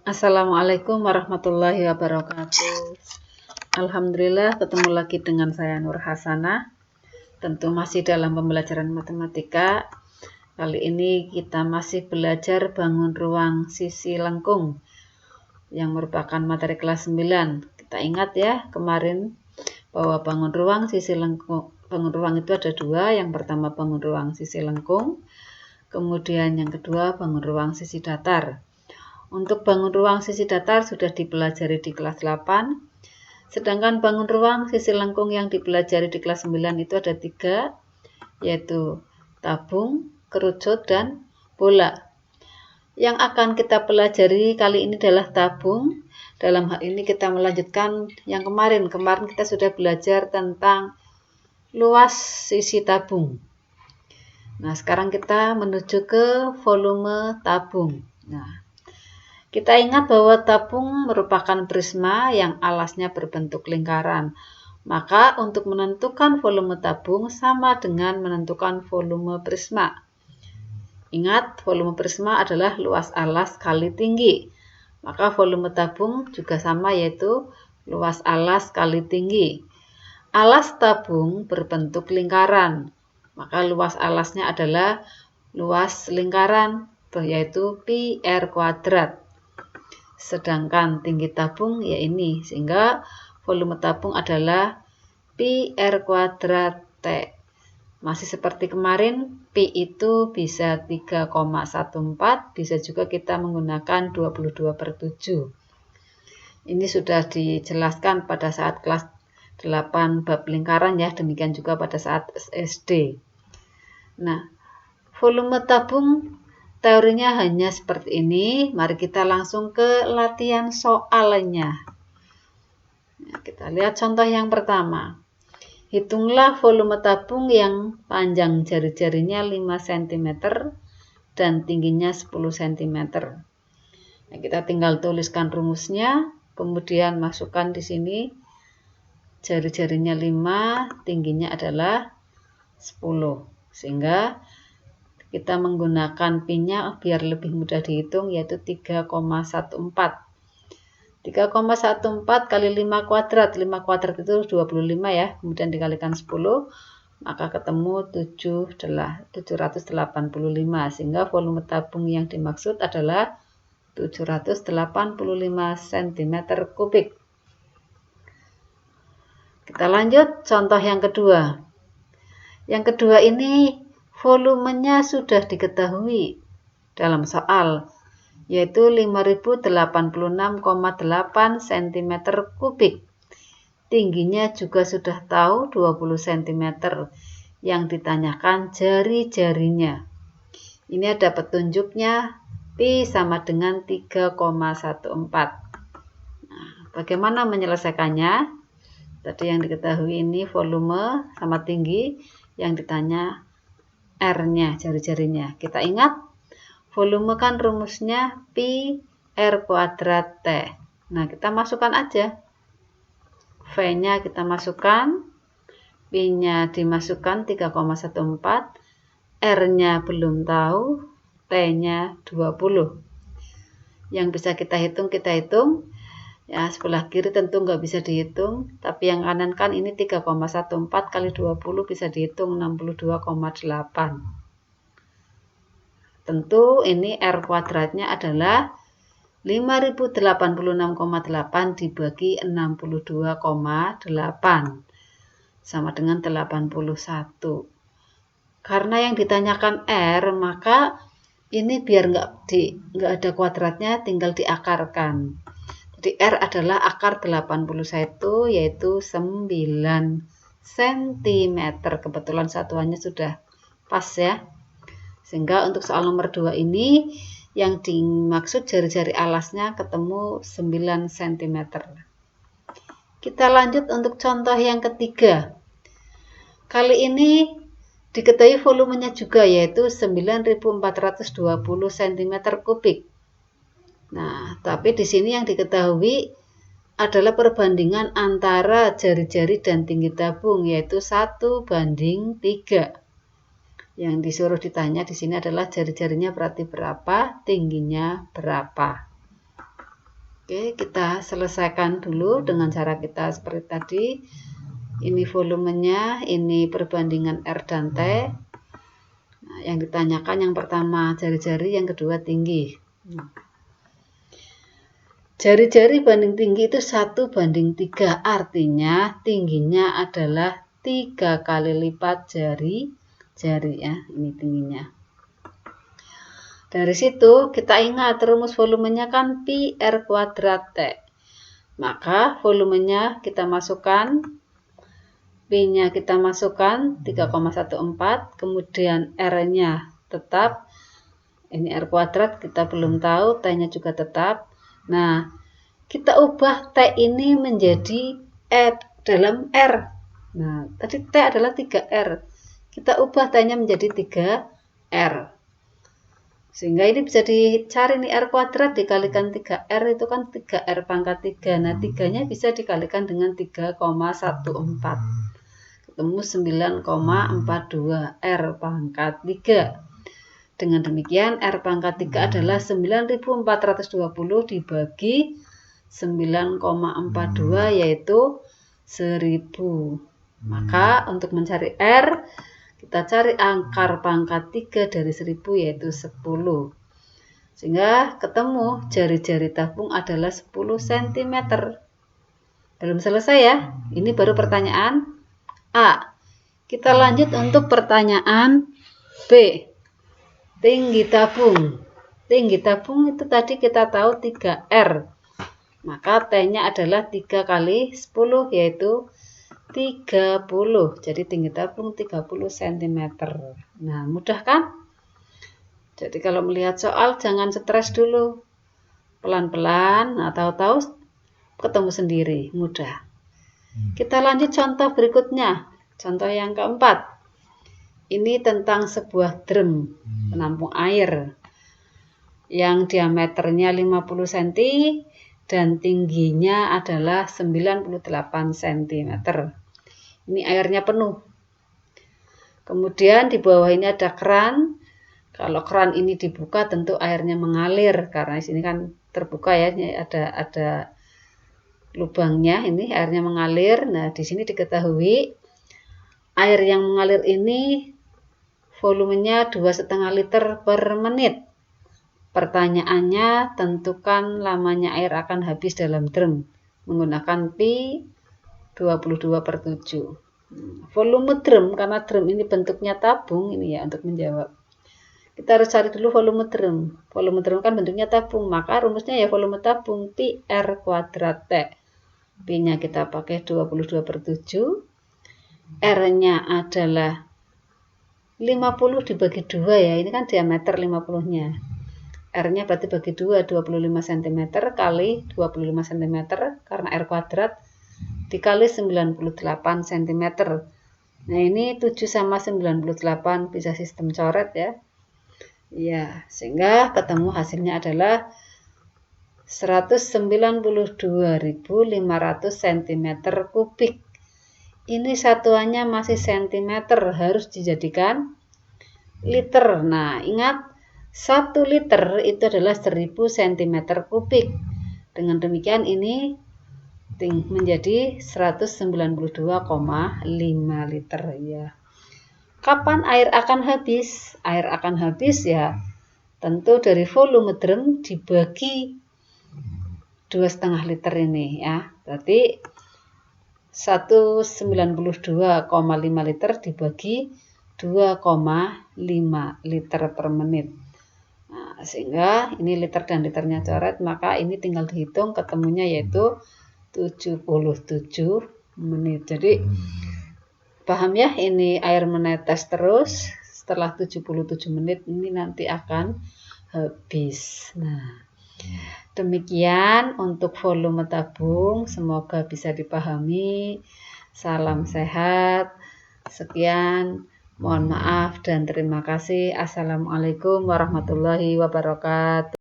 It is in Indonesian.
Assalamualaikum warahmatullahi wabarakatuh. Alhamdulillah ketemu lagi dengan saya Nur Hasanah. Tentu masih dalam pembelajaran matematika. Kali ini kita masih belajar bangun ruang sisi lengkung yang merupakan materi kelas 9. Kita ingat ya kemarin bahwa bangun ruang sisi lengkung, bangun ruang itu ada dua. Yang pertama bangun ruang sisi lengkung, kemudian yang kedua bangun ruang sisi datar. Untuk bangun ruang sisi datar sudah dipelajari di kelas 8, sedangkan bangun ruang sisi lengkung yang dipelajari di kelas 9 itu ada 3, yaitu tabung, kerucut, dan bola. Yang akan kita pelajari kali ini adalah tabung. Dalam hal ini kita melanjutkan yang kemarin. Kemarin kita sudah belajar tentang luas sisi tabung. Nah, sekarang kita menuju ke volume tabung. Nah, kita ingat bahwa tabung merupakan prisma yang alasnya berbentuk lingkaran. Maka untuk menentukan volume tabung sama dengan menentukan volume prisma. Ingat, volume prisma adalah luas alas kali tinggi. Maka volume tabung juga sama, yaitu luas alas kali tinggi. Alas tabung berbentuk lingkaran. Maka luas alasnya adalah luas lingkaran, yaitu pi r kuadrat. Sedangkan tinggi tabung ya ini, sehingga volume tabung adalah pi r kuadrat T. Masih seperti kemarin, pi itu bisa 3,14, bisa juga kita menggunakan 22/7. Ini sudah dijelaskan pada saat kelas 8 bab lingkaran ya, demikian juga pada saat SD. Nah, volume tabung teorinya hanya seperti ini. Mari kita langsung ke latihan soalnya. Nah, kita lihat contoh yang pertama. Hitunglah volume tabung yang panjang jari-jarinya 5 cm dan tingginya 10 cm. Nah, kita tinggal tuliskan rumusnya, kemudian masukkan di sini jari-jarinya 5, tingginya adalah 10. Sehingga kita menggunakan pi-nya biar lebih mudah dihitung, yaitu 3,14. 3,14 kali 5 kuadrat. 5 kuadrat itu 25 ya. Kemudian dikalikan 10, maka ketemu 785. Sehingga volume tabung yang dimaksud adalah 785 cm kubik. Kita lanjut contoh yang kedua. Yang kedua ini volumenya sudah diketahui dalam soal, yaitu 5086,8 cm kubik. Tingginya juga sudah tahu 20 cm. Yang ditanyakan jari-jarinya. Ini ada petunjuknya, pi sama dengan 3,14. Nah, bagaimana menyelesaikannya? Tadi yang diketahui ini volume sama tinggi, yang ditanya R-nya, jari-jarinya. Kita ingat, volume kan rumusnya pi r kuadrat T. Nah, kita masukkan aja. V-nya kita masukkan, P-nya dimasukkan 3,14, R-nya belum tahu, T-nya 20. Yang bisa kita hitung, Ya, sebelah kiri tentu nggak bisa dihitung, tapi yang kanan kan ini 3,14 kali 20 bisa dihitung 62,8. Tentu ini R kuadratnya adalah 5086,8 dibagi 62,8 sama dengan 81. Karena yang ditanyakan R, maka ini biar nggak ada kuadratnya, tinggal diakarkan. Jadi R adalah akar 81, yaitu 9 cm. Kebetulan satuannya sudah pas ya. Sehingga untuk soal nomor 2 ini, yang dimaksud jari-jari alasnya ketemu 9 cm. Kita lanjut untuk contoh yang ketiga. Kali ini diketahui volumenya juga, yaitu 9420 cm kubik. Nah, tapi di sini yang diketahui adalah perbandingan antara jari-jari dan tinggi tabung, yaitu 1:3. Yang disuruh ditanya di sini adalah jari-jarinya berarti berapa, tingginya berapa. Oke, kita selesaikan dulu dengan cara kita seperti tadi. Ini volumenya, ini perbandingan R dan T. Nah, yang ditanyakan yang pertama jari-jari, yang kedua tinggi. Jari-jari banding tinggi itu 1:3, artinya tingginya adalah 3 kali lipat jari ya, ini tingginya. Dari situ kita ingat rumus volumenya kan pi R kuadrat T. Maka volumenya kita masukkan, P-nya kita masukkan 3,14, kemudian R-nya tetap, ini R kuadrat kita belum tahu, T-nya juga tetap. Nah, kita ubah T ini menjadi E dalam R. Nah, tadi T adalah 3R. Kita ubah T-nya menjadi 3R. Sehingga ini bisa dicari nih R kuadrat dikalikan 3R itu kan 3R pangkat 3. Nah, 3-nya bisa dikalikan dengan 3,14. Ketemu 9,42 R pangkat 3. Dengan demikian R pangkat 3 adalah 9.420 dibagi 9,42 yaitu 1000. Maka untuk mencari R, kita cari akar pangkat 3 dari 1000 yaitu 10. Sehingga ketemu jari-jari tabung adalah 10 cm. Belum selesai ya. Ini baru pertanyaan A. Kita lanjut untuk pertanyaan B. Tinggi tabung. Tinggi tabung itu tadi kita tahu 3R. Maka T-nya adalah 3 kali 10 yaitu 30. Jadi tinggi tabung 30 cm. Nah, mudah kan? Jadi kalau melihat soal jangan stres dulu. Pelan-pelan, nah tahu-tahu ketemu sendiri, mudah. Kita lanjut contoh berikutnya. Contoh yang keempat. Ini tentang sebuah drum penampung air yang diameternya 50 cm dan tingginya adalah 98 cm. Ini airnya penuh. Kemudian di bawah ini ada keran. Kalau keran ini dibuka tentu airnya mengalir karena di sini kan terbuka ya, ini ada lubangnya, ini airnya mengalir. Nah, di sini diketahui air yang mengalir ini volumenya 2,5 liter per menit. Pertanyaannya, tentukan lamanya air akan habis dalam drum menggunakan pi 22/7. Volume drum, karena drum ini bentuknya tabung, ini ya untuk menjawab. Kita harus cari dulu volume drum. Volume drum kan bentuknya tabung, maka rumusnya ya volume tabung pi R kuadrat T. P-nya kita pakai 22/7. R-nya adalah 50 dibagi 2 ya, ini kan diameter 50-nya. R-nya berarti bagi 2, 25 cm kali 25 cm karena R kuadrat dikali 98 cm. Nah, ini 7 sama 98 bisa sistem coret ya. Ya, sehingga ketemu hasilnya adalah 192.500 cm kubik. Ini satuannya masih cm, harus dijadikan liter. Nah, ingat 1 liter itu adalah 1000 cm kubik. Dengan demikian ini menjadi 192,5 liter ya. Kapan air akan habis? Air akan habis ya tentu dari volume drum dibagi 2,5 liter ini ya. Berarti 192,5 liter dibagi 2,5 liter per menit. Nah, sehingga ini liter dan liternya coret, maka ini tinggal dihitung ketemunya yaitu 77 menit. Jadi paham ya, ini air menetes terus setelah 77 menit ini nanti akan habis. Nah, demikian untuk volume tabung, semoga bisa dipahami. Salam sehat. Sekian. Mohon maaf dan terima kasih. Assalamualaikum warahmatullahi wabarakatuh.